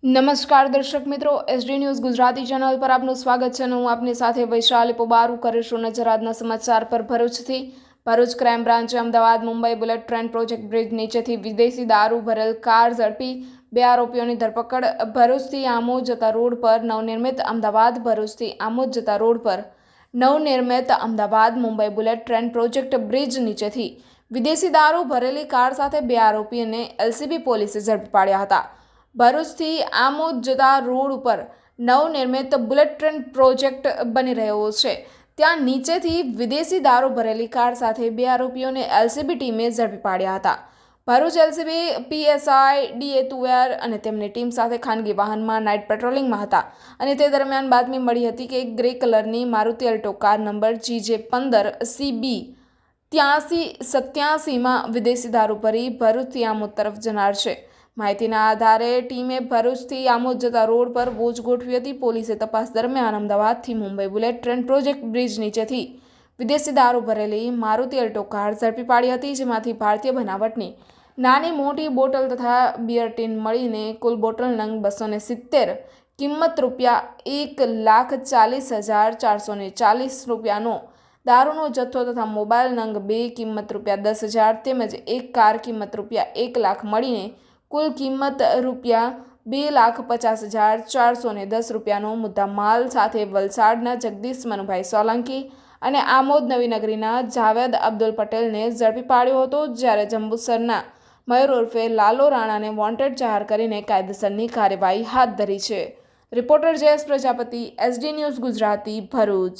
નમસ્કાર દર્શક મિત્રો, એસડી ન્યૂઝ ગુજરાતી ચેનલ પર આપનું સ્વાગત છે અને હું આપની સાથે વૈશાલી પોબારુ કરીશું નજર આજના સમાચાર પર. ભરૂચ ક્રાઇમ બ્રાન્ચે Ahmedabad Mumbai bullet train project bridge નીચેથી વિદેશી દારૂ ભરેલ કાર ઝડપી 2 આરોપીઓની ધરપકડ. ભરૂચથી આમોદ જતા રોડ પર નવનિર્મિત Ahmedabad Mumbai bullet train project bridge નીચેથી વિદેશી દારૂ ભરેલી કાર સાથે 2 આરોપીઓને એલસીબી પોલીસે ઝડપી પાડ્યા હતા. ભરૂચથી આમોદ જતા રોડ ઉપર નવનિર્મિત બુલેટ ટ્રેન પ્રોજેક્ટ બની રહ્યો છે, ત્યાં નીચેથી વિદેશી દારૂ ભરેલી કાર સાથે 2 આરોપીઓને એલસીબી ટીમે ઝડપી પાડ્યા હતા. ભરૂચ એલસીબી પીએસઆઈ ડીએ તુવેર અને તેમની ટીમ સાથે ખાનગી વાહનમાં નાઇટ પેટ્રોલિંગમાં હતા અને તે દરમિયાન બાતમી મળી હતી કે એક ગ્રે કલરની Maruti Alto car number GJ15CB 8387માં વિદેશી દારૂ ભરી ભરૂચથી આમોદ તરફ જનાર છે. માહિતીના આધારે ટીમે ભરૂચથી આમોદ જતા રોડ પર વોચ ગોઠવી હતી. પોલીસે તપાસ દરમિયાન અમદાવાદથી Mumbai bullet train project bridge નીચેથી વિદેશી દારૂ ભરેલી મારુતિ અલ્ટો કાર ઝડપી પાડી હતી, જેમાંથી ભારતીય બનાવટની નાની મોટી બોટલ તથા બિયર ટીન મળીને કુલ બોટલ નંગ 270, કિંમત ₹1,40,440 દારૂનો જથ્થો તથા મોબાઈલ નંગ 2 કિંમત ₹10,000 તેમજ એક કાર કિંમત ₹1 લાખ મળીને કુલ કિંમત ₹2,50,410 મુદ્દામાલ સાથે વલસાડના જગદીશ મનુભાઈ સોલંકી અને આમોદ નવીનગરીના જાવેદ અબ્દુલ પટેલને ઝડપી પાડ્યો હતો, જ્યારે જંબુસરના મયુર ઉર્ફે લાલો રાણાને વોન્ટેડ જાહેર કરીને કાયદેસરની કાર્યવાહી હાથ ધરી છે. Reporter Jayesh Prajapati, SD news Gujarati, Bharuch.